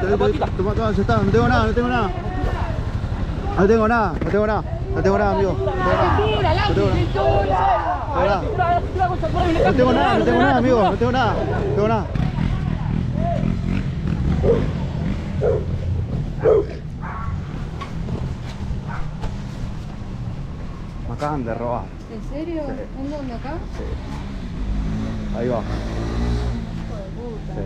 Toma, ya está, no tengo nada, no tengo nada. No tengo nada, no tengo nada. No tengo nada, amigo. No tengo nada, no tengo nada, amigo. No tengo nada, no tengo nada. Me acaban de robar. ¿En serio? Sí. ¿En dónde acá? Sí. Ahí va. Hijo de puta. Sí.